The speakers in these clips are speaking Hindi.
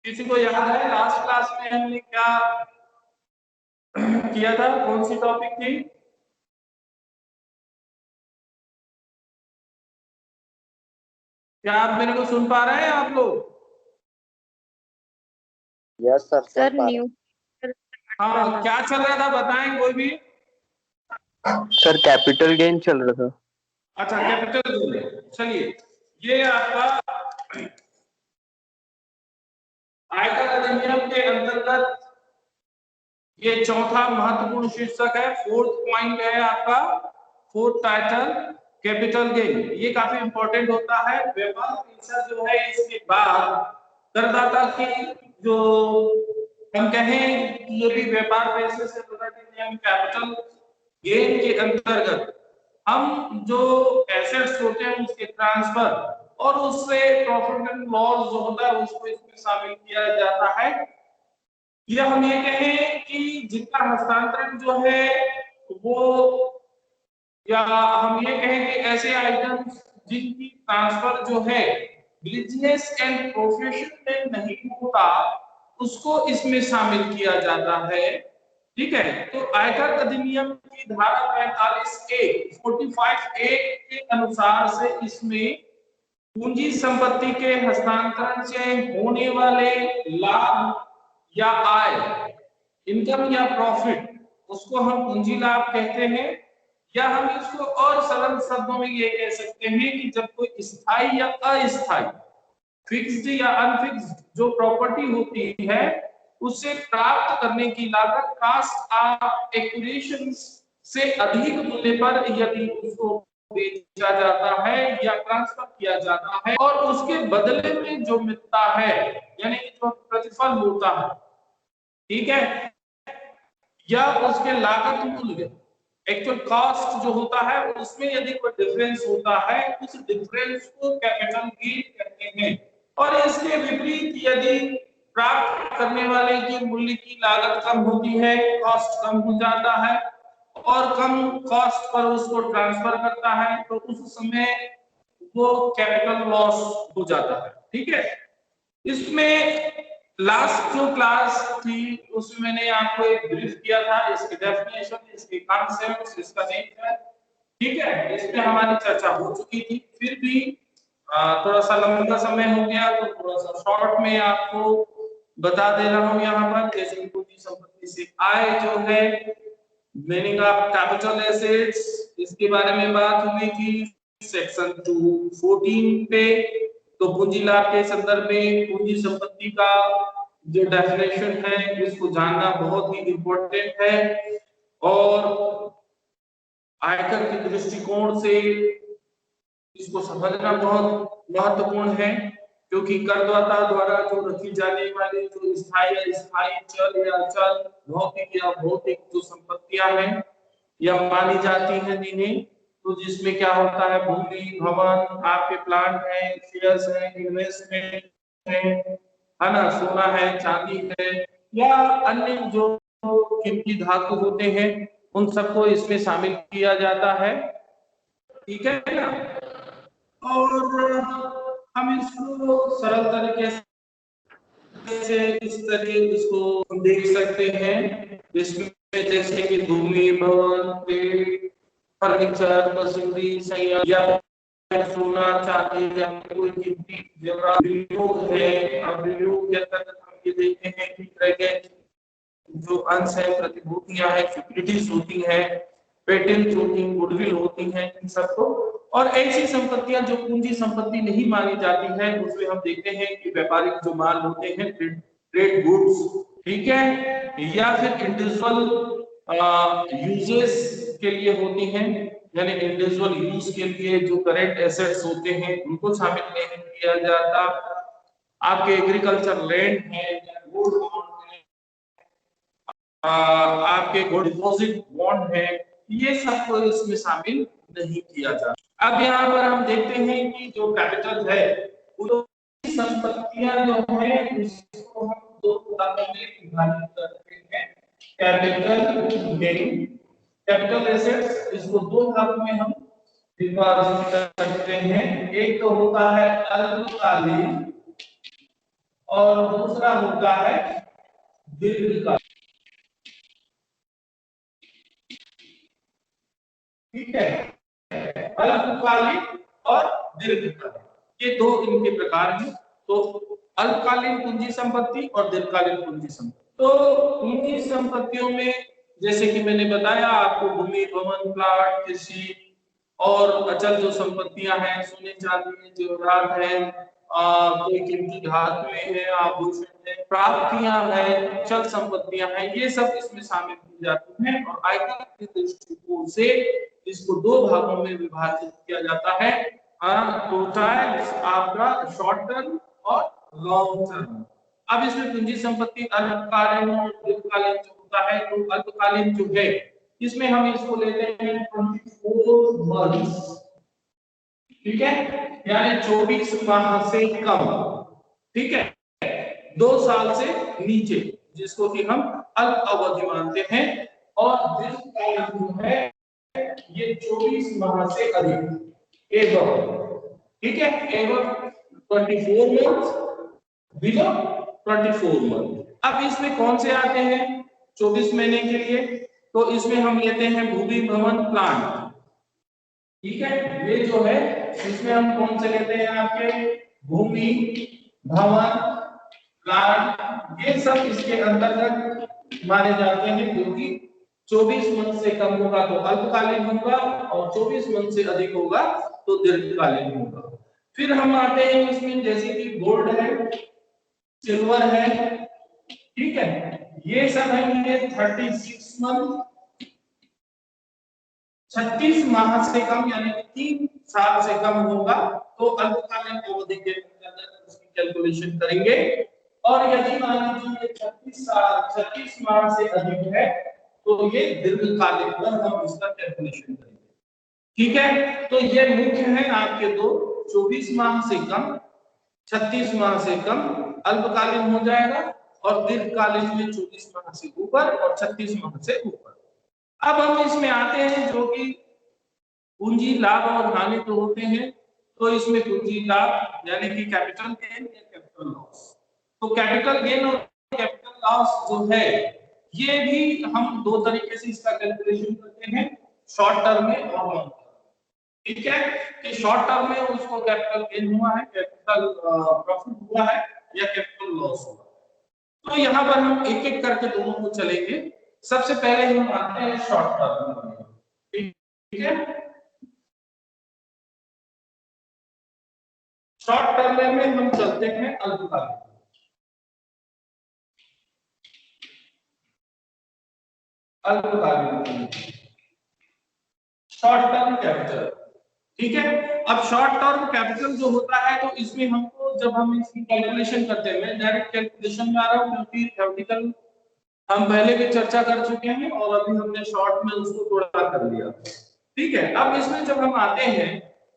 किसी को याद है लास्ट क्लास में हमने क्या किया था, कौन सी टॉपिक थी? क्या आप मेरे को सुन पा रहे हैं आप लोग? Yes sir. सर न्यू हाँ, क्या चल रहा था बताएं कोई भी। सर कैपिटल गेन चल रहा था। अच्छा, कैपिटल गेन। चलिए, ये आपका आयकर अधिनियम के अंतर्गत ये चौथा महत्वपूर्ण शीर्षक है, फोर्थ पॉइंट है आपका, फोर्थ टाइटल कैपिटल गेन। ये काफी इंपॉर्टेंट होता है। व्यापार परिषद जो है इसके बाद करदाता की जो हम कहें कि ये भी व्यापार पैसे से अधिनियम कैपिटल गेन के अंतर्गत हम जो एसेट्स होते हैं उसके ट्रांसफर और उससे प्रॉफिट एंड लॉस जो होता है उसको इसमें शामिल किया जाता है। या हम ये कहें कि जितना हस्तांतरण जो है वो, या हम ये कहें कि ऐसे आइटम्स जिनकी ट्रांसफर जो है बिजनेस एंड प्रोफेशन में नहीं होता उसको इसमें शामिल किया जाता है। ठीक है, तो आयकर अधिनियम की धारा 45A के अनुसार से इसमें पूंजी संपत्ति के हस्तांतरण से होने वाले लाभ या आय, इनकम या प्रॉफिट, उसको हम पूंजी लाभ कहते हैं। या हम इसको और सरल शब्दों में ये कह सकते हैं कि जब कोई स्थायी या अस्थायी, फिक्स्ड या अनफिक्स्ड जो प्रॉपर्टी होती है उसे प्राप्त करने की लागत कास्ट ऑफ एक्विजिशन से अधिक मूल्य पर यदि उसको बेचा जाता है या ट्रांसफर किया जाता है और उसके बदले में जो मिलता है यानी जो प्रतिफल होता है, ठीक है, या उसके लागत मूल्य एक्चुअल कॉस्ट जो होता है उसमें यदि कोई डिफरेंस होता है उस डिफरेंस को कैपिटल गेन कहते हैं। और इसके विपरीत यदि प्राप्त करने वाले की मूल्य की लागत कम होती है, कॉस्ट कम हो जाता है और कम कॉस्ट पर उसको ट्रांसफर करता है तो उस समय वो कैपिटल लॉस हो जाता है। ठीक है, इसमें लास्ट जो क्लास थी उसमें मैंने आपको एक ब्रीफ किया था, इसकी डेफिनेशन, इसके कॉन्सेप्ट्स, इसका नेचर, ठीक है, इस पे हमारी चर्चा हो चुकी थी। फिर भी थोड़ा सा लंबा समय हो गया तो थोड़ा सा शॉर्ट में आपको बता दे रहा हूं यहाँ पर। जैसे पूंजी संपत्ति से आय जो है, मीनिंग ऑफ कैपिटल एसेट्स, इसके बारे में बात हुई थी सेक्शन 214 पे। तो पूंजी लाभ के संदर्भ में पूंजी संपत्ति का जो डेफिनेशन है इसको जानना बहुत ही इंपॉर्टेंट है और आयकर के दृष्टिकोण से इसको समझना बहुत महत्वपूर्ण है, क्योंकि करदाता द्वारा जो रखी जाने वाली जो स्थायी चल या अचल, भौतिक या भौतिक जो संपत्तियां हैं या मानी जाती हैं जिन्हें, तो जिसमें क्या होता है भूमि, भवन, आपके प्लांट है, शेयर्स है, इन्वेस्टमेंट है ना, सोना है, चांदी है या अन्य जो कीमती धातु होते हैं उन सबको इसमें शामिल किया जाता है। ठीक है ना, और हम इसको सरल तरीके से इस तरह इसको देख सकते हैं, इसमें जैसे कि भूमि, भवन, पेड़, फर्नीचर, मशीनरी, संयंत्र या सोना, चांदी या कोई कीमती जेवरात है। अभियोग के अंतर्गत हम ये देखते हैं कि तरह के जो अंश है, प्रतिभूतियां हैं, सिक्योरिटीज होती हैं, पेटेंट होती हैं, गुडविल होती हैं, इन सबको। और ऐसी संपत्तियां जो पूंजी संपत्ति नहीं मानी जाती है उसमें हम देखते हैं कि व्यापारिक जो माल होते हैं, ट्रेड गुड्स, ठीक है, या फिर इंडिविजुअल यूजेस के लिए होती हैं, यानी इंडिविजुअल यूज के लिए जो करेंट एसेट्स होते हैं उनको शामिल नहीं किया जाता। आपके एग्रीकल्चर लैंड है या गोल्ड बॉन्ड है, आपके गोल्ड डिपॉजिट बॉन्ड है, ये सब को इसमें शामिल नहीं किया जाता। अब यहाँ पर हम देखते हैं कि जो कैपिटल है वो संपत्तियां जो है इसको हम दो भागों में विभाजित करते हैं, कैपिटल गेन, कैपिटल एसेट्स, इसको दो भागों में हम विभाजित करते हैं। एक तो होता है अल्पकालीन और दूसरा होता है दीर्घकाल। ठीक है, अल्पकालीन और दीर्घकालीन, ये दो इनके प्रकार हैं। तो अल्पकालीन पूंजी संपत्ति और दीर्घकालीन पूंजी संपत्ति। तो पूंजी संपत्तियों में जैसे कि मैंने बताया आपको, भूमि, भवन, प्लाट, कृषि और अचल जो संपत्तियां हैं, सोने चांदी, जेवरात है, कोई कीमती धातुएं हैं, आभूषण है, प्राप्तियां हैं, चल संपत्तियां हैं, ये सब इसमें शामिल की जाती हैं। और आयकर के दृष्टिकोण से इसको दो भागों में विभाजित किया जाता है, होता है आपका शॉर्ट टर्म और लॉन्ग टर्म। अब इसमें पूंजी संपत्ति अल्पकालीन और दीर्घकालीन जो होता है, तो अल्पकालीन जो है इसमें हम इसको लेते हैं 24 मंथ्स। ठीक है, यानी 24 माह से कम। ठीक है, 2 साल से नीचे, जिसको कि हम अल्प अवधि मानते हैं। और दीर्घकालीन जो है ये 24 माह से अधिक एवं, ठीक है, एवं 24 मंथ, बिलो 24 मंथ। अब इसमें कौन से आते हैं 24 महीने के लिए? तो इसमें हम लेते हैं भूमि, भवन, प्लांट। ठीक है, ये जो है इसमें हम कौन से लेते हैं आपके, भूमि, भवन, प्लांट, ये सब इसके अंतर्गत माने जाते हैं, जो कि 24 मंथ से कम होगा तो अल्पकालीन होगा और 24 मंथ से अधिक होगा तो दीर्घकालीन होगा। फिर हम आते हैं इसमें जैसे कि गोल्ड है, सिल्वर है, ठीक है, ये सब है ये 36 मंथ, 36 माह से कम यानी कि 3 साल से कम होगा तो अल्पकालीन अवधि के अंदर उसकी कैलकुलेशन करेंगे। और यदि मान लीजिए 36 माह से अधिक है तो ये दीर्घकालीन पर हम इसका कैलकुलेशन करेंगे। ठीक है, तो ये मुख्य है आपके दो, 24 माह से कम, 36 माह से कम अल्पकालीन हो जाएगा, और दीर्घकालीन में 24 माह से ऊपर और 36 माह से ऊपर। अब हम इसमें आते हैं जो कि पूंजी लाभ और हानि तो होते हैं, तो इसमें पूंजी लाभ यानी कि कैपिटल गेन या कैपिटल लॉस। तो कैपिटल गेन और कैपिटल लॉस जो है ये भी हम दो तरीके से इसका कैलकुलेशन करते हैं, शॉर्ट टर्म में और लॉन्ग टर्म। ठीक है, कि शॉर्ट टर्म में उसको कैपिटल गेन हुआ है, कैपिटल प्रॉफिट हुआ है या कैपिटल लॉस हुआ है। तो यहाँ पर हम एक एक करके दोनों को चलेंगे। सबसे पहले हम आते हैं शॉर्ट टर्म में। ठीक है, शॉर्ट टर्म में हम चलते हैं अल्पकालीन। अल्पकालीन शॉर्ट टर्म कैपिटल। ठीक है, अब शॉर्ट टर्म कैपिटल जो होता है तो इसमें हमको जब हम इसकी कैलकुलेशन करते हैं, मैं डायरेक्ट कैलकुलेशन में आ रहा हूं क्योंकि थ्योरेटिकल हम पहले भी चर्चा कर चुके हैं और अभी हमने शॉर्ट में उसको थोड़ा कर लिया। ठीक है, अब इसमें जब हम आते हैं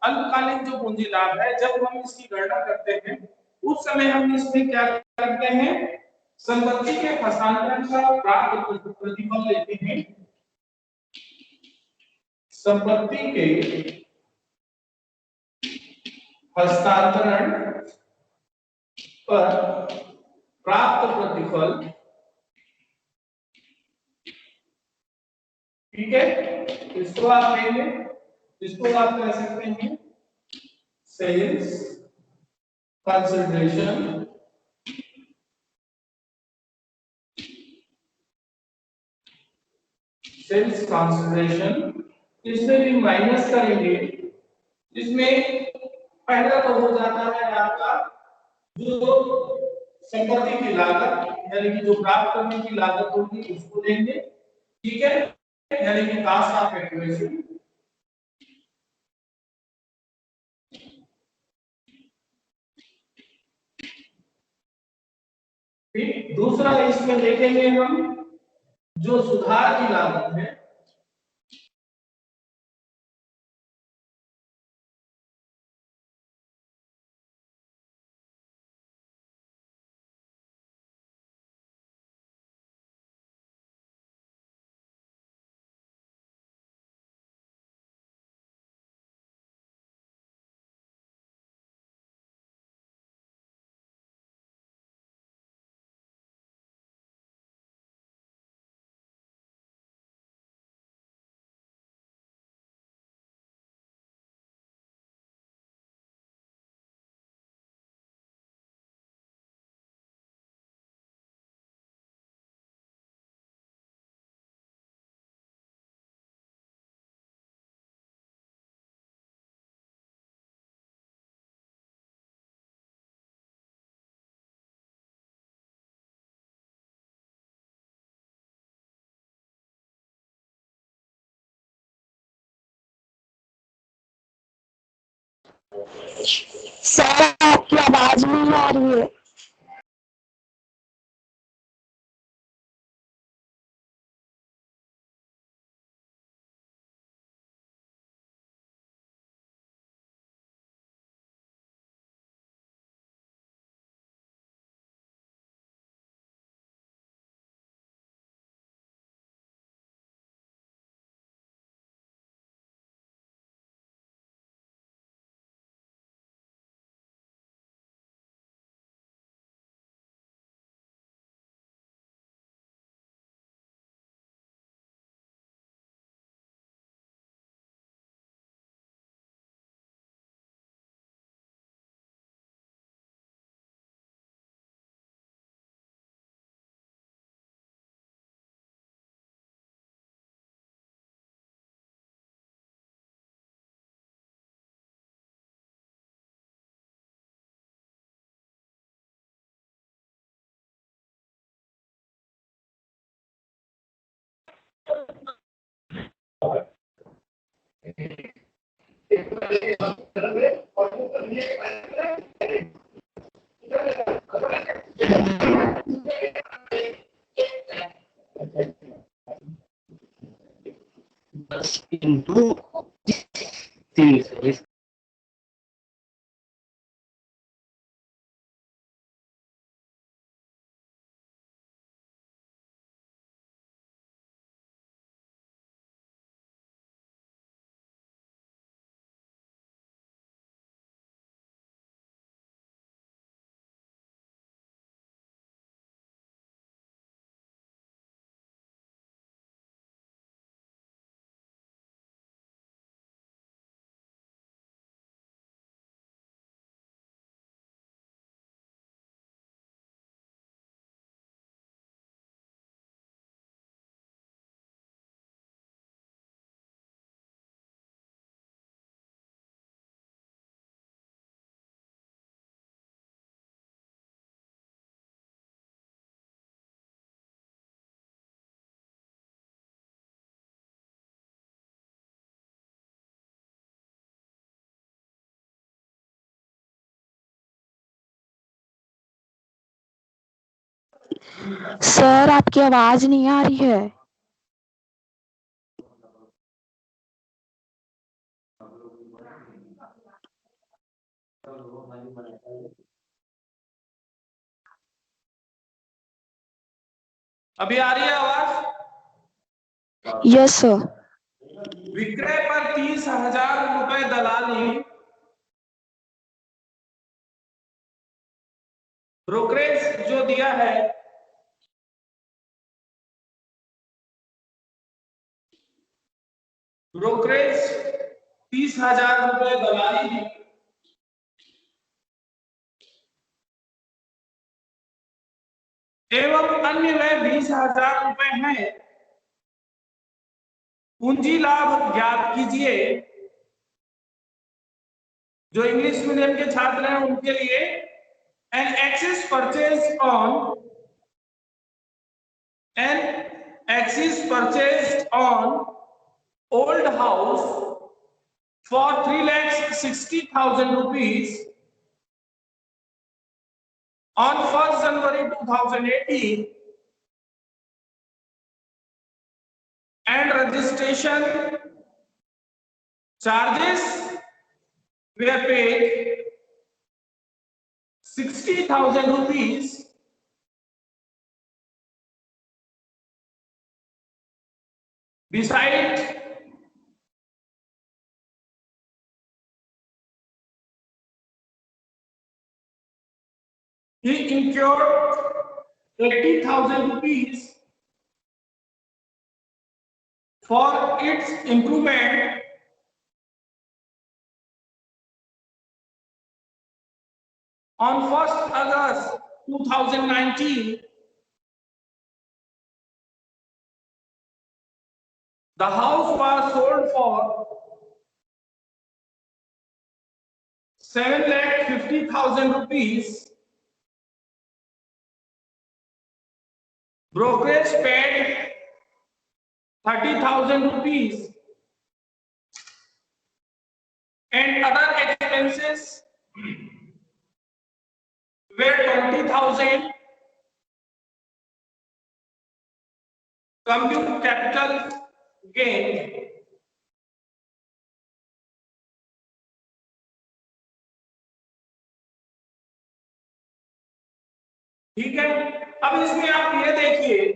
अल्पकालीन जो पूंजी लाभ है, जब हम इसकी गणना करते हैं उस समय हम इसमें क्या करते हैं, संपत्ति के हस्तांतरण का प्राप्त प्रतिफल लेते हैं। संपत्ति के हस्तांतरण पर प्राप्त प्रतिफल, ठीक है, इसको आप लेंगे, इसको आप कह सकते हैं सेल्स कंसिडरेशन, सेल्स कंसिडरेशन, इसमें भी माइनस करेंगे। इसमें पहला तो हो जाता है आपका जो संपत्ति की लागत यानी कि जो प्राप्त करने की लागत होगी उसको लेंगे। ठीक है, यानी कि कास्ट ऑफ एक्विजिशन। ठीक, दूसरा इसमें देखेंगे हम जो सुधार की लागत है, सर आपकी आवाज नहीं आ रही है। इंटू 3 सर आपकी आवाज नहीं आ रही है। अभी आ रही है आवाज? Yes sir. विक्रय पर 30,000 रुपए दलाली, ब्रोकरेज जो दिया है ब्रोकरेज 30,000 रुपए दलाली दी, एवं अन्य व्यय 20,000 रुपए हैं। पूंजी लाभ ज्ञात कीजिए। जो इंग्लिश मीडियम के छात्र हैं उनके लिए an axis purchase on old house for 3,60,000 rupees on 1st January 2018 and registration charges were paid 60,000 rupees besides he incurred 80,000 rupees for its improvement on 1st August 2019. The house was sold for 7,50,000 rupees. Brokerage paid 30,000 rupees. and other expenses were 20,000. Compute capital gain ठीक है। अब इसमें आप ये देखिए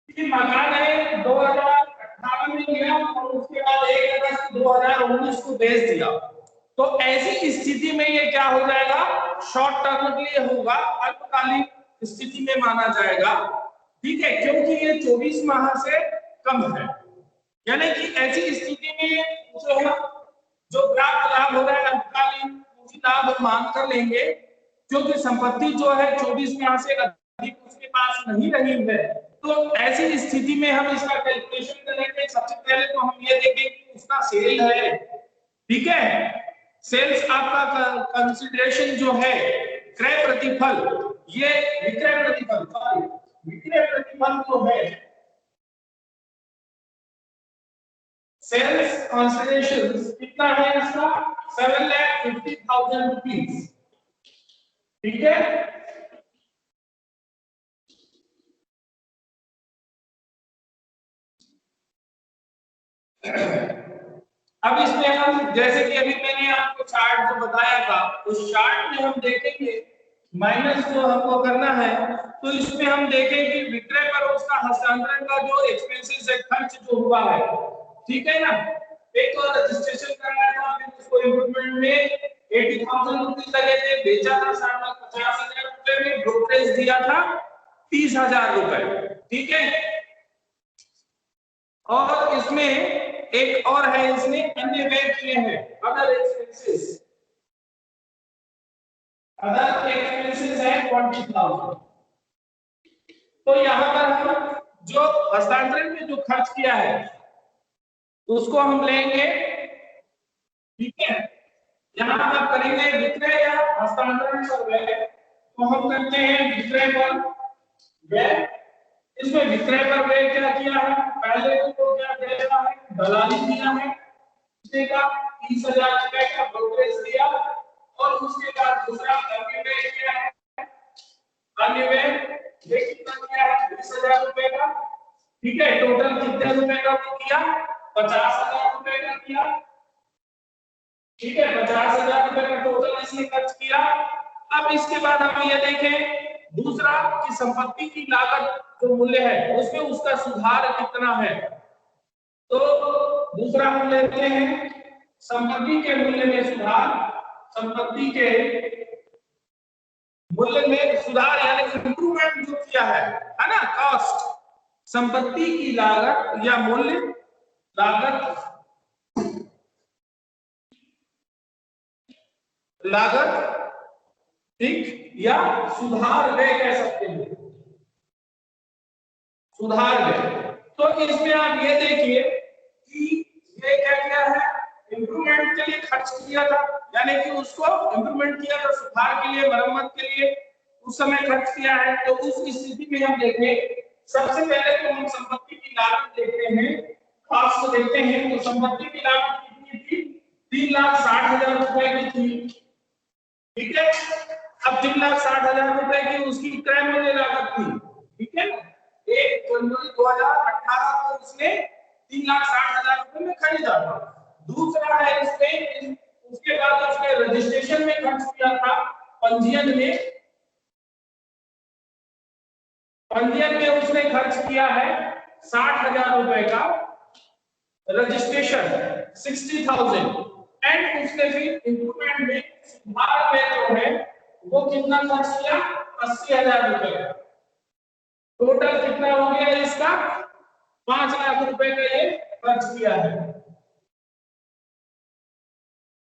कि मकान है 2018 में लिया और उसके बाद 1 अगस्त 2019 को बेच दिया, तो ऐसी स्थिति में ये क्या हो जाएगा, शॉर्ट टर्म के लिए होगा, अल्पकालिक स्थिति में माना जाएगा, ठीक है, क्योंकि ये 24 माह से कम है। यानी कि ऐसी स्थिति में जो है जो प्राप्त लाभ हो जाएगा अल्पकालीन पूंजी लाभ हम मान कर लेंगे, क्योंकि संपत्ति जो है 24 माह से अधिक उसके पास नहीं रही है। तो ऐसी स्थिति में हम इसका कैलकुलेशन करेंगे। सबसे पहले तो हम ये देखेंगे कि उसका सेल है, ठीक है, सेल्स आपका कंसिडरेशन जो है, क्रय प्रतिफल, ये विक्रय प्रतिफल, सॉरी विक्रय प्रतिफल जो है, सेल्स कंसिडरेशन कितना है इसका, 7,50,000 रुपीज, ठीक है। अब इसमें हम जैसे कि अभी मैंने आपको चार्ट जो बताया था, उस चार्ट में हम देखेंगे माइनस जो हमको करना है, तो इसमें हम देखेंगे कि विक्रय पर उसका हस्तांतरण का जो एक्सपेंसेस है, खर्च जो हुआ है, ठीक है ना, एक तो रजिस्ट्रेशन कराया था, फिर उसको इंप्रूवमेंट में 80,000 रुपीज लगे थे, बेचा था 50,000 रुपए में, ब्रोकरेज दिया था 30,000 रुपए, ठीक है। और इसमें एक और है, इसमें अन्य व्यय किए हैं, अदर एक्सपेंसेस, अदर एक्सपेंसेस है 20,000। तो यहाँ पर हम जो हस्तांतरण में जो खर्च किया है उसको हम लेंगे, ठीक है। यहाँ पर करेंगे विक्रय या हस्तांतरण पर व्यय, तो हम करते हैं विक्रय पर व्यय। इसमें विक्रय पर व्यय क्या किया है, पहले तो क्या दिया है, दलाली दिया है, उसके बाद 30,000 रुपए का ब्रोकरेज दिया, और उसके बाद दूसरा अन्य व्यय किया है, अन्य व्यय ये कितना किया है, 20,000 रुपए का, ठीक है। टोटल कितने रुपए का किया, 50,000 रुपए का किया, ठीक है, 50,000 रुपए का टोटल इसने खर्च किया। अब इसके बाद हम ये देखें दूसरा कि संपत्ति की लागत जो मूल्य है उसमें उसका सुधार कितना है, तो दूसरा हम लेते हैं संपत्ति के मूल्य में सुधार, संपत्ति के मूल्य में सुधार यानी इंप्रूवमेंट जो किया है ना, कॉस्ट, संपत्ति की लागत या मूल्य लागत, लागत, ठीक, या सुधार व्यय कह सकते हैं, सुधार व्यय। तो इसमें आप ये देखिए कि ये क्या किया है, इंप्रूवमेंट के लिए खर्च किया था, यानी कि उसको इंप्रूवमेंट किया था, सुधार के लिए, मरम्मत के लिए उस समय खर्च किया है। तो उस स्थिति में हम देखें, सबसे पहले तो हम संपत्ति की लागत देखते हैं, कॉस्ट देखते हैं। तो संपत्ति की लागत कितनी थी, 3,60,000 रुपए की थी, ठीक है। अब 3,60,000 रुपए की उसकी क्रय मूल्य लागत थी, ठीक है। 1 जनवरी 2018 को उसने 3,60,000 रुपए में खरीदा था। दूसरा है इसमें, उसके बाद उसने रजिस्ट्रेशन में खर्च किया था, पंजीयन में, पंजीयन में उसने खर्च किया है 60,000 रुपए का, रजिस्ट्रेशन 60,000, एंड उसने फिर इंप्रूवमेंट में सुधार में जो है वो कितना खर्च किया, 80,000 रुपए का। टोटल कितना हो गया इसका, 5 लाख रुपए का ये खर्च किया है,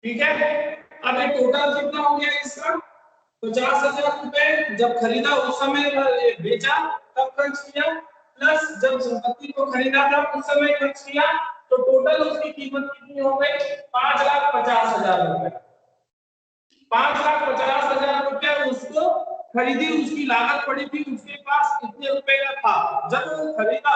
ठीक है। अब ये टोटल कितना हो गया इसका, 50,000 रुपए जब खरीदा उस समय बेचा तब खर्च किया, प्लस जब संपत्ति को खरीदा था उस समय खर्च किया, तो टोटल उसकी कीमत कितनी हो गई, 5,50,000 रुपए। 5,50,000 रुपए उसको खरीदी, उसकी लागत पड़ी थी, उसके पास कितने रुपए का था जब वो खरीदा,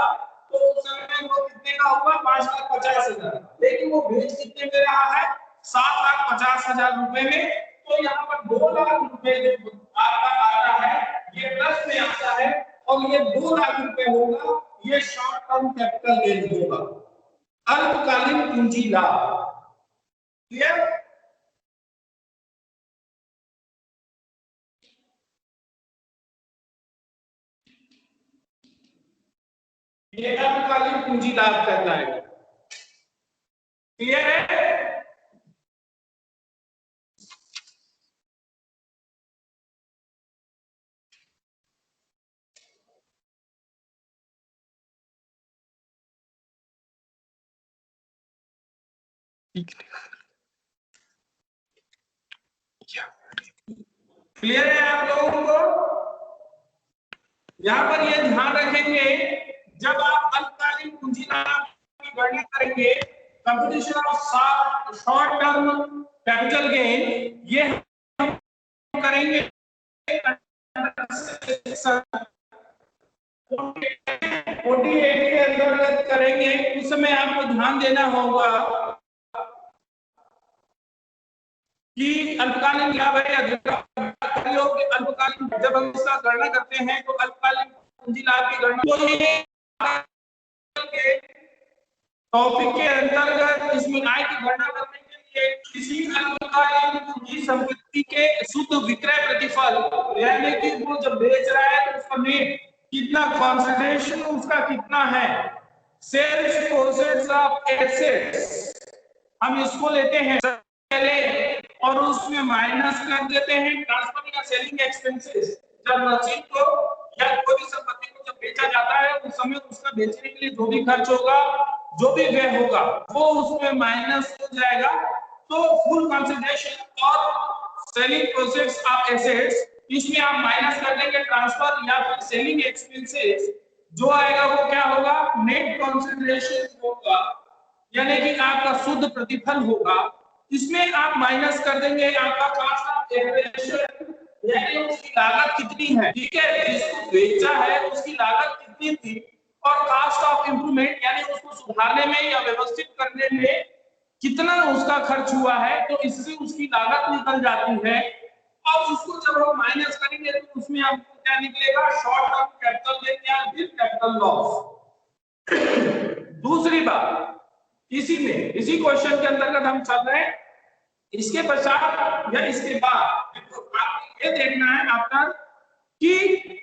तो उस समय वो कितने का हुआ, 5,50,000, लेकिन वो बेच कितने में रहा है, 7,50,000 रुपए में, तो यहाँ पर 2 लाख रुपए जो आपका आता है ये प्लस में आता है, और ये 2 लाख रुपए होगा, ये शॉर्ट टर्म कैपिटल गेन होगा, अल्पकालीन पूंजी लाभ। क्लियर? ये अल्पकालीन पूंजी लाभ कहता है। क्लियर है? क्लियर है आप लोगों को? यहां पर ये ध्यान रखेंगे, जब आप अल्पकालीन पूंजी लाभ की गणना करेंगे, computation of short term capital gain, ये हम करेंगे 48 के अंतर्गत करेंगे। उस समय आपको ध्यान देना होगा कि अल्पकालीन लाभ है या अल्पकालीन, जब हम इसका गणना करते हैं तो अल्पकालीन पूंजी लाभ की गणना टॉपिक के अंतर्गत इसमें आय की गणना करने के लिए किसी अल्पकालीन पूंजी संपत्ति के शुद्ध विक्रय प्रतिफल, यानी कि वो जब बेच रहा है तो उसका नेट कितना कंसिडरेशन उसका कितना है, सेल्स प्रोसेस ऑफ एसेट्स हम इसको लेते हैं पहले और उसमें माइनस कर देते हैं ट्रांसफर या सेलिंग एक्सपेंसेस। जब मशीन को या कोई भी संपत्ति को जब बेचा जाता है उस समय उसका बेचने के लिए जो भी खर्च होगा, जो भी व्यय होगा, वो उसमें माइनस हो जाएगा। तो फुल कंसिडरेशन और सेलिंग प्रोसेस ऑफ एसेट्स, इसमें आप माइनस कर देंगे ट्रांसफर या फिर सेलिंग एक्सपेंसेस, जो आएगा वो क्या होगा, नेट कंसिडरेशन होगा, यानी कि आपका शुद्ध प्रतिफल होगा। इसमें आप माइनस कर देंगे आपका कॉस्ट ऑफ एक्विजिशन, यानी उसकी लागत कितनी है, ठीक है, जिसको बेचा है उसकी लागत कितनी थी, और कॉस्ट ऑफ इंप्रूवमेंट, यानी उसको सुधारने में या व्यवस्थित करने में कितना उसका खर्च हुआ है, तो इससे उसकी लागत निकल जाती है। अब उसको जब हम माइनस करेंगे तो उसमें आपको क्या निकलेगा, शॉर्ट टर्म कैपिटल गेन या फिर कैपिटल लॉस। दूसरी बात, इसी क्वेश्चन के अंतर्गत हम चल रहे हैं। इसके पश्चात या इसके बाद आपको ये देखना है आपका कि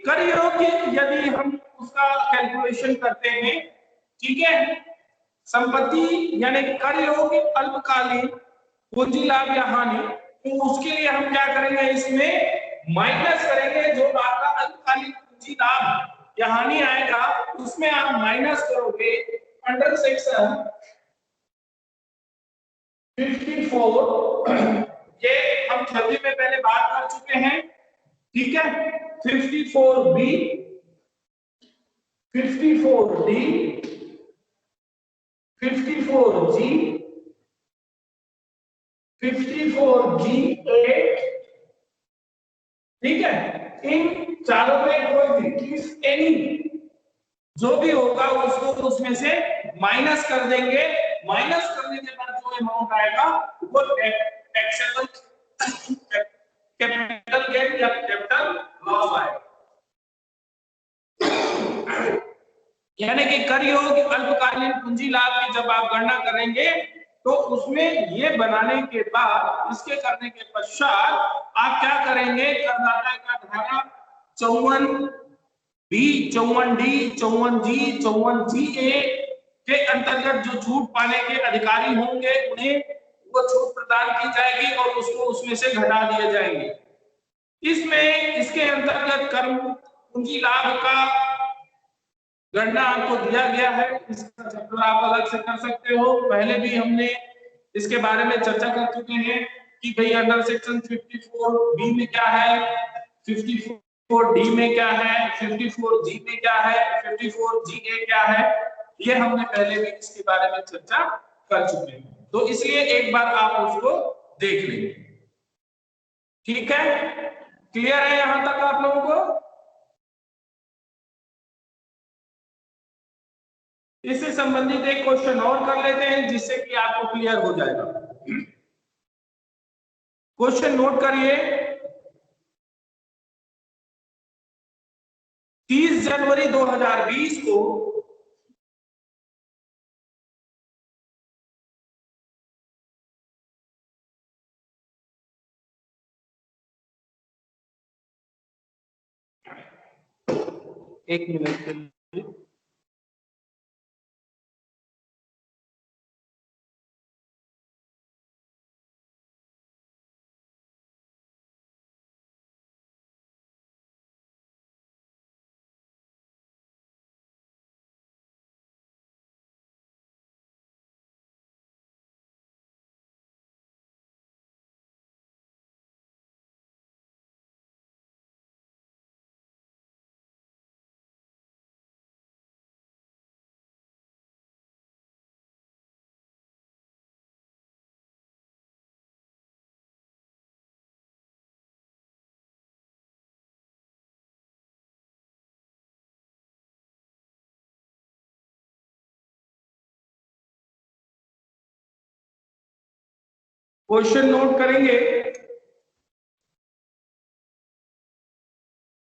कर योग्य यदि हम उसका कैलकुलेशन करते हैं, ठीक है, संपत्ति यानी कर योग्य अल्पकालीन पूंजी लाभ या हानि, तो उसके लिए हम क्या करेंगे, इसमें माइनस करेंगे जो आपका अल्पकालीन पूंजी लाभ या हानि आएगा, उसमें आप माइनस करोगे अंडर सेक्शन 54, ये हम थ्योरी में पहले बात कर चुके हैं, ठीक है, 54B, 54D, 54G, 54G8, ठीक है, इन चारों में कोई भी एनी जो भी होगा उसको उसमें से माइनस कर देंगे। माइनस करने के बाद जो अमाउंट आएगा वो टैक्सेबल कैपिटल गेन या कैपिटल लॉस आएगा। यानी कि कर योग्य अल्पकालीन पूंजी लाभ की जब आप गणना करेंगे तो उसमें ये बनाने के बाद, इसके करने के पश्चात आप क्या करेंगे, करदाता का धारा 54B, 54D, 54G, 54GA के अंतर्गत जो छूट पाने के अधिकारी होंगे उन्हें वो छूट प्रदान की जाएगी और उसको उसमें से घटा दिए जाएंगे। इसमें इसके अंतर्गत कर पूंजी लाभ का गणना आपको दिया गया है, इसका चैप्टर आप अलग से कर सकते हो। पहले भी हमने इसके बारे में चर्चा कर चुके हैं कि भाई अंडर सेक्शन 54B में क्या है, 54D में क्या है, 54G में क्या है, 54GA क्या है, ये हमने पहले भी इसके बारे में चर्चा कर चुके हैं, तो इसलिए एक बार आप उसको देख लेंगे। ठीक है, क्लियर है यहां तक आप लोगों को? इससे संबंधित एक क्वेश्चन और कर लेते हैं जिससे कि आपको क्लियर हो जाएगा। क्वेश्चन नोट करिए। 30 जनवरी 2020 को एक मिनट के लिए क्वेश्चन नोट करेंगे।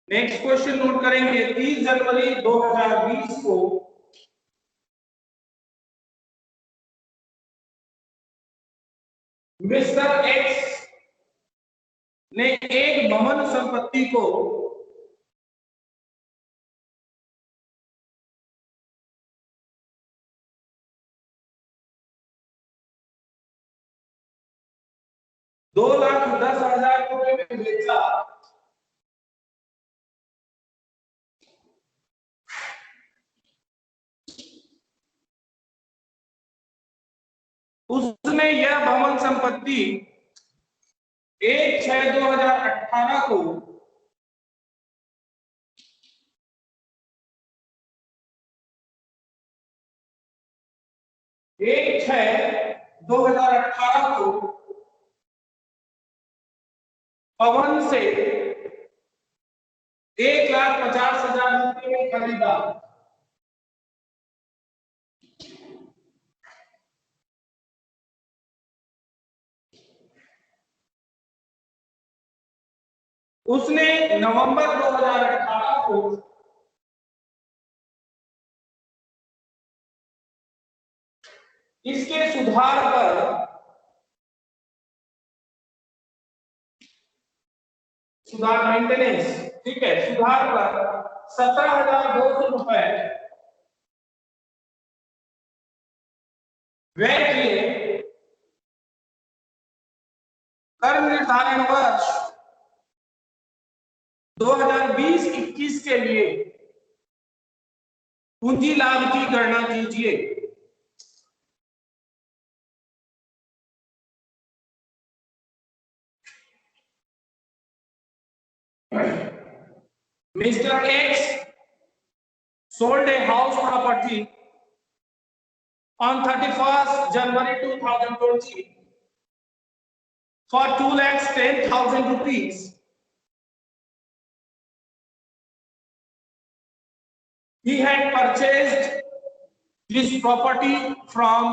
नेक्स्ट क्वेश्चन नोट करेंगे। 30 जनवरी 2020 को मिस्टर एक्स ने एक भवन संपत्ति को ₹2,10,000 में बेचा। उसने यह भवन संपत्ति 1/6/2018 को 1/6/2018 को पवन से 1,50,000 में खरीदा। उसने नवंबर 2018 को इसके सुधार मेंटेनेंस, ठीक है, सुधार पर 17,200 व्यय किए। कर निर्धारण वर्ष 2020-21 के लिए पूंजी लाभ की गणना कीजिए। Mr. X sold a house property on 31st January 2020 for 2,10,000 rupees. He had purchased this property from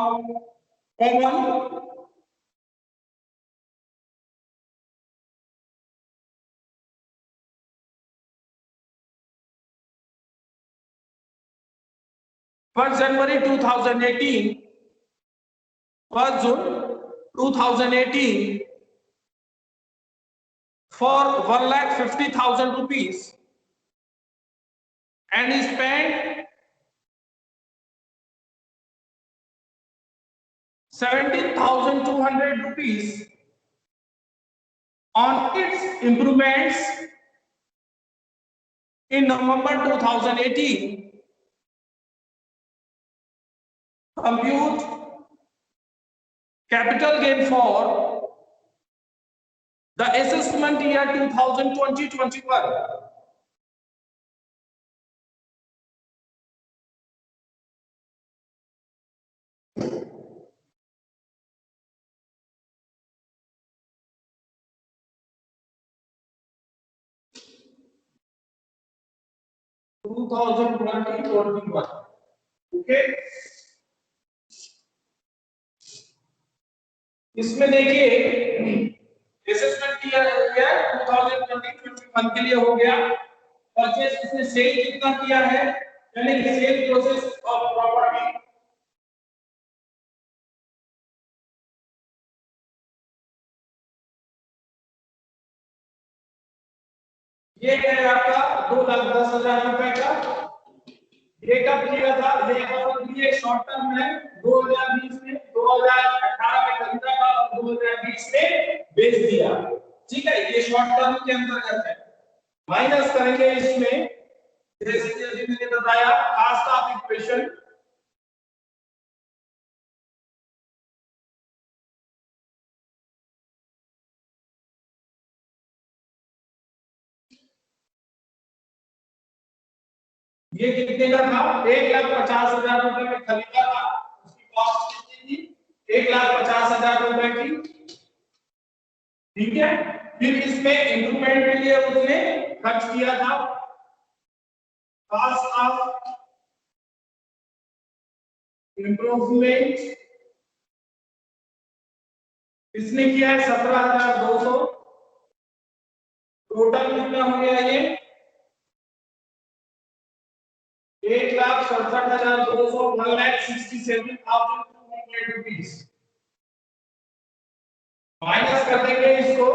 Oman. First January 2018, 1st June 2018 for 1,50,000 rupees, and he spent 17,200 rupees on its improvements in November 2018. Compute capital gain for the assessment year 2020-21. Okay, इसमें देखिए असेसमेंट किया गया 2020-21 के लिए हो गया। परचेज उसने सेल कितना किया है, यानी कि सेल प्रोसेस ऑफ प्रॉपर्टी। ये है आपका 2,10,000 रुपए का। ये कब किया था, ये शॉर्ट टर्म है, 2020 में, 2018 में खरीदा था और 2020 में बेच दिया। ठीक है, ये शॉर्ट टर्म के अंतर्गत है। माइनस करेंगे इसमें, जैसे कि अभी मैंने बताया कास्ट ऑफ इक्वेशन। ये कितने का था, 1,50,000 रुपए में खरीदा था, उसकी कॉस्ट कितनी थी, 1,50,000 रुपए की। ठीक है, फिर इसमें इंप्रूवमेंट के लिए उसने खर्च किया था, कॉस्ट ऑफ इंप्रूवमेंट इसने किया है 17,200। टोटल कितना हो गया ये, 1,67,200, 1,67,200 रुपीज। माइनस कर देंगे इसको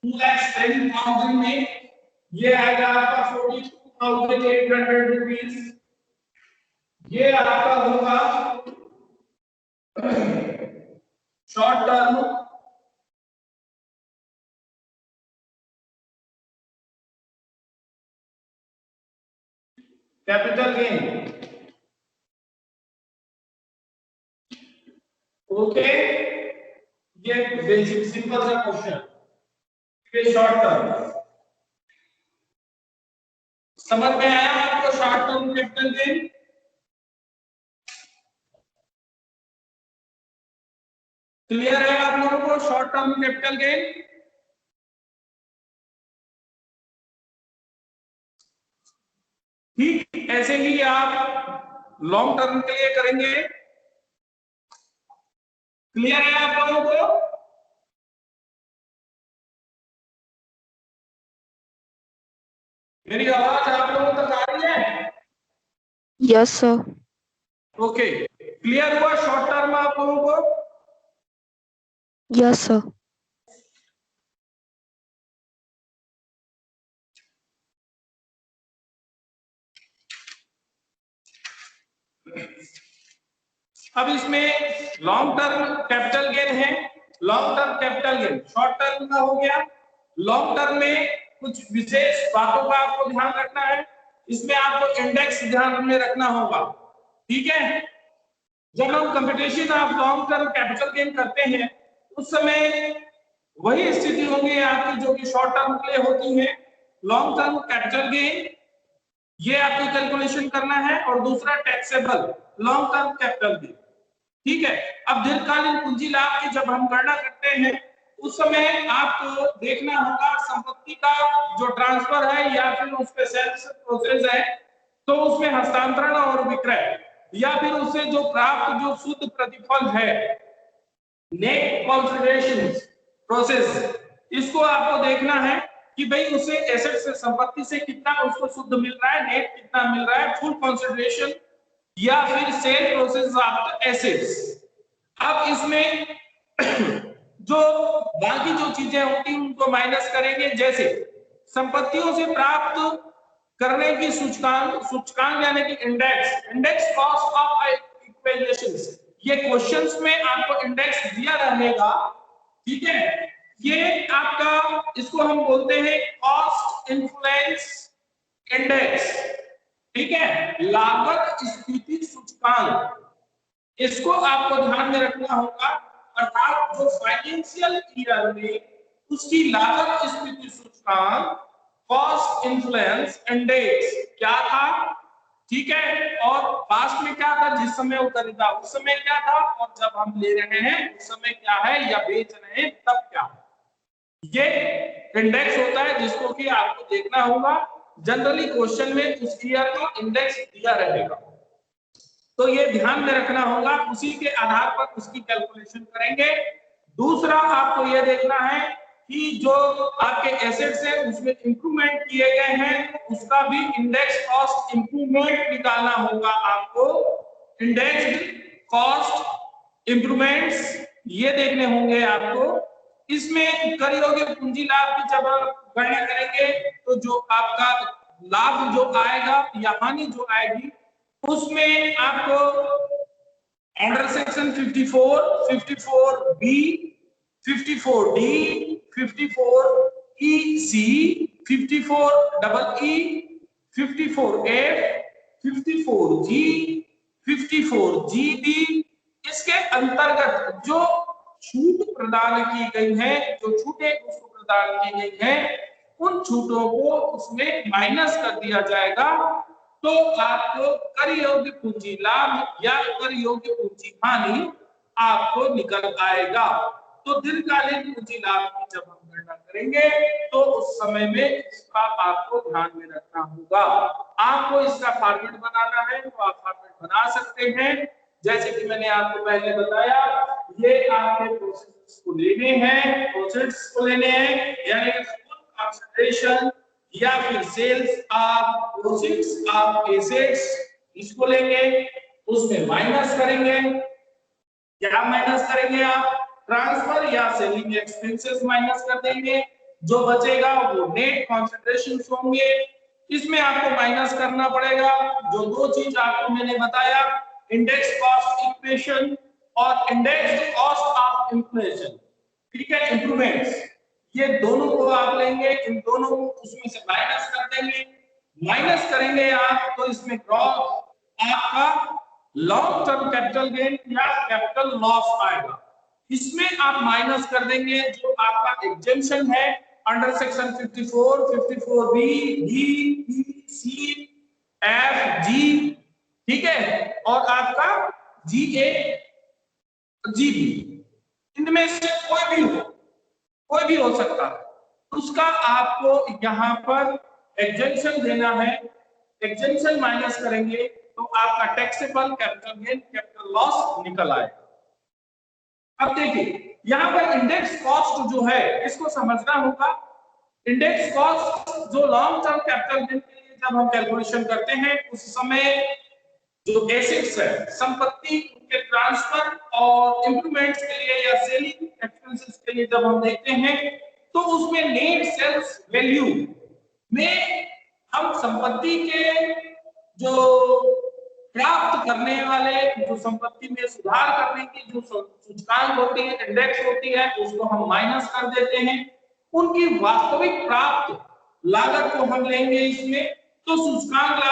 2,10,000 में, ये आएगा आपका 42,800 रुपीज। ये आपका होगा short term capital gain. Okay, ये बेसिक सिंपल सा क्वेश्चन, ये शॉर्ट टर्म समझ में आया आपको, short term capital gain. Clear है आप लोगों को शॉर्ट टर्म कैपिटल गेन। ठीक ऐसे ही आप लॉन्ग टर्म के लिए करेंगे। क्लियर है आप लोगों को, मेरी आवाज आप लोगों तक आ रही है? Yes sir. ओके, क्लियर हुआ शॉर्ट टर्म आप लोगों को? Yes sir. अब इसमें लॉन्ग टर्म कैपिटल गेन है, long term capital gain short term का हो गया। लॉन्ग टर्म में कुछ विशेष बातों का आपको ध्यान रखना है, इसमें आपको इंडेक्स ध्यान में रखना होगा। ठीक है, जब हम computation of long term capital gain करते हैं उस समय वही स्थिति होगी आपकी जो कि शॉर्ट टर्म के लिए होती है। लॉन्ग टर्म कैपिटल गेन ये आपको कैलकुलेशन करना है, और दूसरा taxable long term capital gain. ठीक है, अब दीर्घकालीन पूंजी लाभ की जब हम गणना करते हैं उस समय आपको देखना होगा संपत्ति का जो ट्रांसफर है या फिर उसके सेल्स प्रोसेस है, तो उसमें हस्तांतरण और विक्रय या फिर उससे जो प्राप्त जो शुद्ध प्रतिफल है, नेट कंसिडरेशन प्रोसेस, इसको आपको देखना है कि भाई उसे एसेट से संपत्ति से कितना उसको शुद्ध मिल रहा है, नेट कितना मिल रहा है, फुल कंसिडरेशन या फिर सेल प्रोसेस ऑफ एसेट्स। अब इसमें जो बाकी जो चीजें होती उनको माइनस करेंगे, जैसे संपत्तियों से प्राप्त करने की सूचकांक यानी कि इंडेक्स कॉस्ट ऑफ इक्विजिशंस। ये क्वेश्चंस में आपको इंडेक्स दिया रहेगा। ठीक है, ये आपका इसको हम बोलते हैं कॉस्ट इन्फ्लुएंस इंडेक्स। ठीक है, लागत स्थिति सूचकांक, इसको आपको ध्यान में रखना होगा। अर्थात जो फाइनेंशियल ईयर में उसकी लागत स्थिति सूचकांक कॉस्ट इन्फ्लुएंस इंडेक्स क्या था। ठीक है, और पास्ट में क्या था, जिस समय वो खरीदा उस समय क्या था, और जब हम ले रहे हैं उस समय क्या है, या बेच रहे हैं तब क्या। ये इंडेक्स होता है जिसको कि आपको देखना होगा। जनरली क्वेश्चन में उस ईयर का इंडेक्स दिया रहेगा, तो ये ध्यान में रखना होगा, उसी के आधार पर उसकी कैलकुलेशन करेंगे। दूसरा आपको यह देखना है कि जो आपके एसेट्स हैं उसमें इंप्रूवमेंट किए गए हैं, उसका भी इंडेक्स कॉस्ट इंप्रूवमेंट निकालना होगा आपको। इंडेक्स कॉस्ट इंप्रूवमेंट्स ये देखने होंगे आपको। इसमें कर योग्य पूंजी लाभ की जब आप गणना करेंगे तो जो आपका लाभ जो आएगा या हानि जो आएगी उसमें आपको under section 54, 54B, 54D, 54EC, 54EE, 54F, 54G, 54GB इसके अंतर्गत जो छूट प्रदान की गई है, जो छूटें उसको प्रदान की गई है, उन छूटों को उसमें माइनस कर दिया जाएगा। तो आपको कर योग्य पूंजी लाभ या कर योग्य पूंजी हानि आपको निकल आएगा। तो दीर्घकालीन पूंजी लाभ की जब हम गणना करेंगे तो उस समय में इसका आपको ध्यान में रखना होगा। आपको इसका फॉर्मेट बनाना है तो आप फॉर्मेट बना सकते हैं। जैसे कि मैंने आपको पहले बताया, ये आपके प्रोसेस को लेने हैं, प्रोसेस को लेने हैं, यानी कंसंट्रेशन या फिर sales of proceeds of assets, इसको लेंगे, उसमें माइनस करेंगे। क्या माइनस करेंगे आप? ट्रांसफर या सेलिंग एक्सपेंसेस माइनस कर देंगे। जो बचेगा वो नेट कंसंट्रेशन होंगे। इसमें आपको माइनस करना पड़ेगा जो दो चीज आपको मैंने बताया, इंडेक्स कॉस्ट इक्वेशन और इंडेक्स कॉस्ट ऑफ इन्फ्लेशन। ठीक है, इंप्रूवमेंट्स, ये दोनों को आप लेंगे, इन दोनों को उसमें से माइनस कर देंगे। माइनस करेंगे आप तो इसमें ग्रॉस आपका लॉन्ग टर्म कैपिटल गेन या कैपिटल लॉस आएगा। इसमें आप माइनस कर देंगे जो आपका एग्जेम्पशन है under section 54, 54B, D, E, C, F, G, ठीक है, और आपका GA, GB, इनमें से कोई भी हो सकता है, उसका आपको यहाँ पर एग्जेम्पशन देना है। एग्जेम्पशन माइनस करेंगे तो आपका taxable capital gain capital loss निकल आएगा। अब देखिए यहाँ पर इंडेक्स कॉस्ट जो है इसको समझना होगा। इंडेक्स कॉस्ट जो लॉन्ग टर्म कैपिटल गेन के लिए जब हम कैलकुलेशन करते हैं उस समय जो एसेट्स है, संपत्ति, उनके ट्रांसफर और इंप्रूवमेंट्स के लिए या सेलिंग एक्सपेंसेस के लिए जब हम देखते हैं तो उसमें नेट सेल्स वैल्यू में हम संपत्ति के जो प्राप्त करने वाले, जो संपत्ति में सुधार करने की जो सूचकांक होती है, इंडेक्स होती है, उसको हम माइनस कर देते हैं। उनकी वास्तविक प्राप्त लागत को हम लेंगे इसमें। तो सूचकांक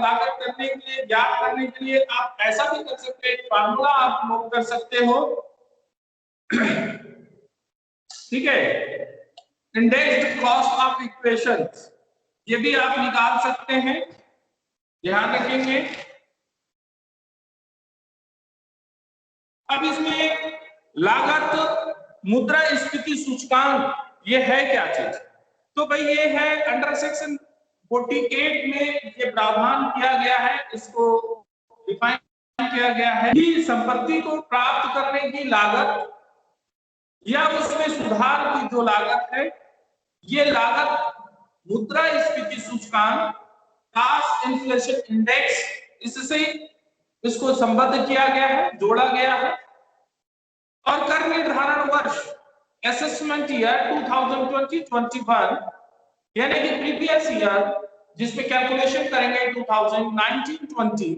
लागत करने के लिए, ज्ञात करने के लिए आप ऐसा भी कर सकते हैं, फार्मूला आप नोट कर सकते हो। ठीक है, इंडेक्स्ड कॉस्ट ऑफ इक्वेशंस, ये भी आप निकाल सकते हैं, ध्यान रखेंगे। अब इसमें लागत मुद्रास्फीति सूचकांक ये है क्या चीज? तो भाई ये है अंडर सेक्शन 48 में ये प्रावधान किया गया है, इसको डिफाइन किया गया है कि संपत्ति को प्राप्त करने की लागत या उसमें सुधार की जो लागत है, ये लागत मुद्रास्फीति सूचकांक, कास्ट इन्फ्लेशन इंडेक्स, इससे इसको संबद्ध किया गया है, जोड़ा गया है। और कर निर्धारण वर्ष असेसमेंट ईयर 2020-21 यानी कि प्रीवियस ईयर जिसमें कैलकुलेशन करेंगे 2019-20,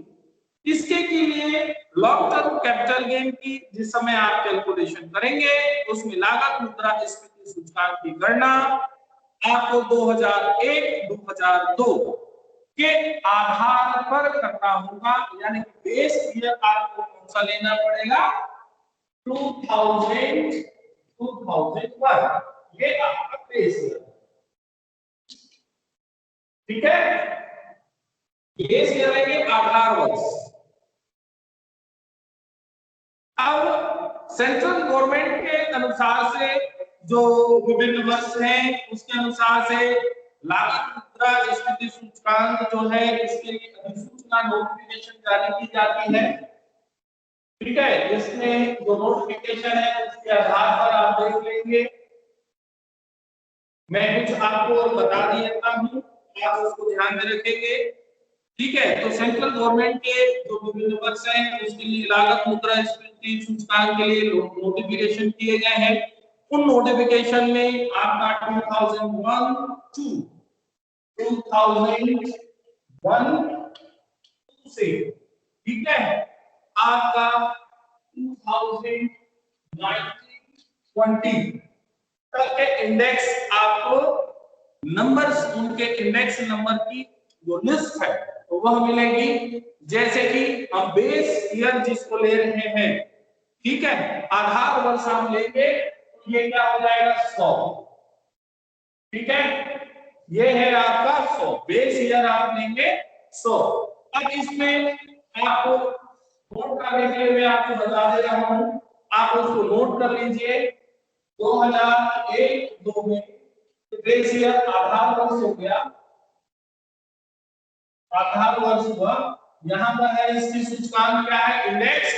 इसके के लिए लॉन्ग टर्म कैपिटल गेन की जिस समय आप कैलकुलेशन करेंगे उसमें लागत मुद्रास्फीति सूचकांक की गणना आपको 2001-2002 के आधार पर करना होगा, यानी कि बेस ईयर आपको कौन सा लेना पड़ेगा? 2000-2001, ये आपका बेस ईयर, ठीक है। बेस ईयर लेंगे आधार वर्ष। अब सेंट्रल गवर्नमेंट के अनुसार से जो विभिन्न वर्ष हैं उसके अनुसार से लागत मुद्रास्फीति सूचकांक जो है इसके लिए अधिसूचना नोटिफिकेशन जारी की जाती है। ठीक है, इसमें जो नोटिफिकेशन है उसके आधार पर आप देख लेंगे। मैं कुछ आपको और बता देता हूं, आप उसको ध्यान में रखेंगे। ठीक है, तो सेंट्रल गवर्नमेंट के जो विभिन्न वर्ष हैं उसके लिए लागत मुद्रास्फीति सूचकांक के लिए नोटिफिकेशन किए गए हैं। उन नोटिफिकेशन में आपका 2001 से, ठीक है, आपका 2019-20 तक के इंडेक्स आपको नंबर्स, उनके इंडेक्स नंबर की जो लिस्ट है तो वह मिलेगी। जैसे कि हम बेस ईयर जिसको ले रहे हैं, ठीक है, आधार वर्ष हम लेंगे तो ये क्या हो जाएगा 100, ठीक है, ये है आपका 100 बेस ईयर आप लेंगे 100। अब इसमें आपको नोट करने के लिए मैं आपको बता दे रहा हूं, आप उसको नोट कर लीजिए। 2001-2 में बेस ईयर आधार वर्ष हो गया, आधार वर्ष हुआ, यहां पर है इसकी सूचकांक क्या है, इंडेक्स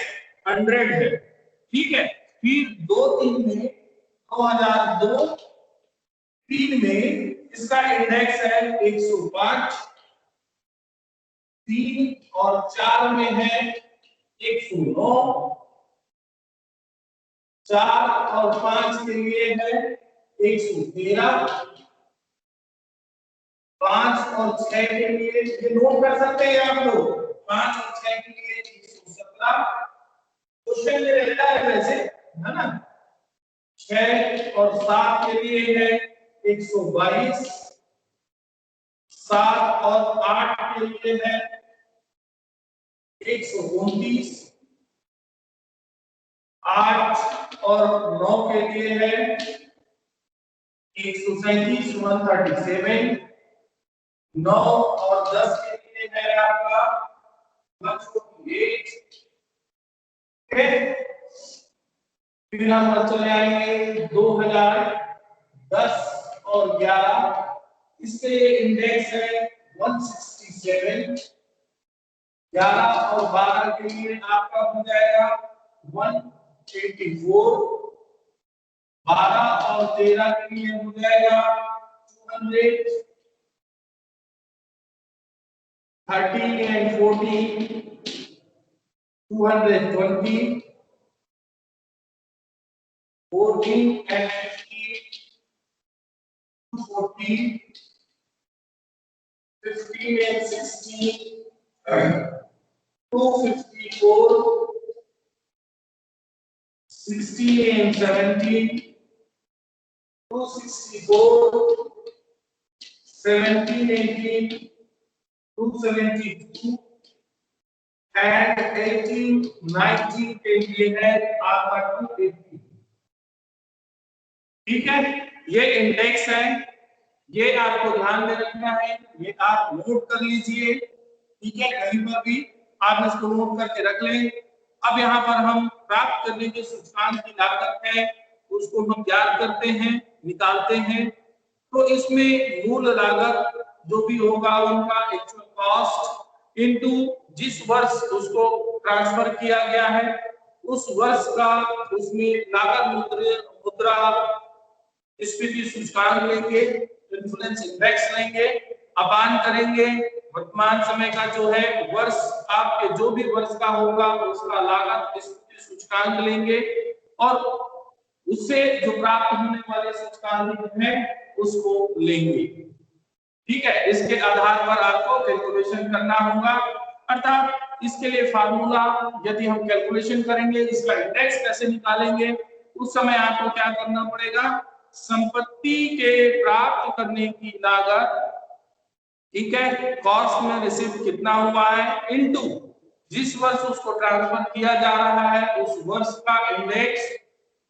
100 है, ठीक है। फिर 2-3 में 2002-3 में इसका इंडेक्स है 105, 3 और 4 में है 109, 4 और 5 के लिए है 113, 5 और 6 के लिए ये नोट कर सकते हैं आप लोग, 5 और 6 के लिए 117, क्वेश्चन में रहता है वैसे, है ना। 6 और 7 के लिए है 122, 7 और 8 के लिए है 129, 8 और 9 के लिए है 137, 137, 9 और 10 के लिए है आपका 148, फिर हम चले आएंगे 2010 और 11, इसके इंडेक्स है 167, 11 और 12 के लिए आपका हो जाएगा 184, 12 और 13 के लिए हो जाएगा 200, 13 and 14 220, 14 and 15 240, 15 and 16 254, 16 and 17 264, 17, 18 272 and 18, 19 के लिए है आपका 280, ठीक है। ये इंडेक्स है, ये आपको ध्यान में रखना है, ये आप नोट कर लीजिए, ठीक है, कहीं पर भी आप इसको नोट करके रख लें। अब यहाँ पर हम प्राप्त करने के सूचकांक की लागत है उसको हम ज्ञात करते हैं, निकालते हैं। तो इसमें मूल लागत जो भी होगा उनका एक्चुअल कॉस्ट इनटू जिस वर्ष उसको ट्रांसफर किया गया है उस वर्ष का उसमें लागत मुद्रा स्फीति सूचकांक लेंगे, इन्फ्लेशन इंडेक्स लेंगे, अपान करेंगे वर्तमान समय का जो है वर्ष आपके जो भी वर्ष का होगा उसका लागत स्फीति सूचकांक लेंगे और उससे जो प्राप्त होने वाले सूचकांक है उसको लेंगे, ठीक है। इसके आधार पर आपको कैलकुलेशन करना होगा, अर्थात इसके लिए फार्मूला यदि हम कैलकुलेशन करेंगे इसका इंडेक्स कैसे निकालेंगे उस समय आपको क्या करना पड़ेगा, संपत्ति के प्राप्त करने की लागत, ठीक है, कॉस्ट में रिसीव कितना हुआ है इनटू जिस वर्ष उसको ट्रांसफर किया जा रहा है उस वर्ष का इंडेक्स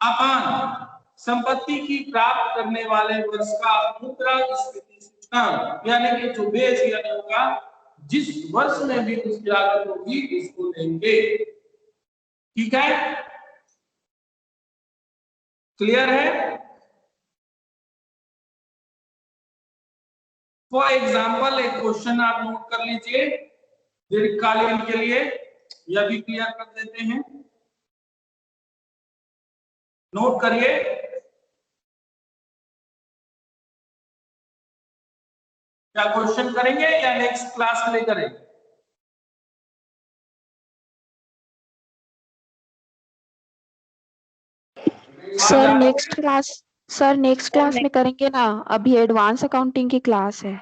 अपान संपत्ति की प्राप्त करने वाले वर्ष का मुद्रास्फीति सूचकांक, यानी कि जो बेस ईयर होगा जिस वर्ष में भी उसकी लागत होगी उसको लेंगे, ठीक है, क्लियर है। फॉर एग्जाम्पल एक क्वेश्चन आप नोट कर लीजिए दीर्घकालीन के लिए, यह भी क्लियर कर देते हैं। नोट करिए। क्या क्वेश्चन करेंगे या नेक्स्ट क्लास में करें? सर नेक्स्ट क्लास में करेंगे ना, अभी एडवांस अकाउंटिंग की क्लास है।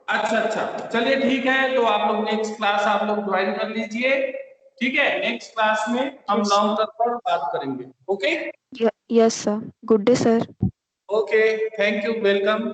अच्छा, चलिए ठीक है, तो आप लोग नेक्स्ट क्लास आप लोग ज्वाइन कर लीजिए। ठीक है, नेक्स्ट क्लास में हम लॉन्ग टर्म पर बात करेंगे। Okay yes sir, good day sir. Okay, thank you, welcome.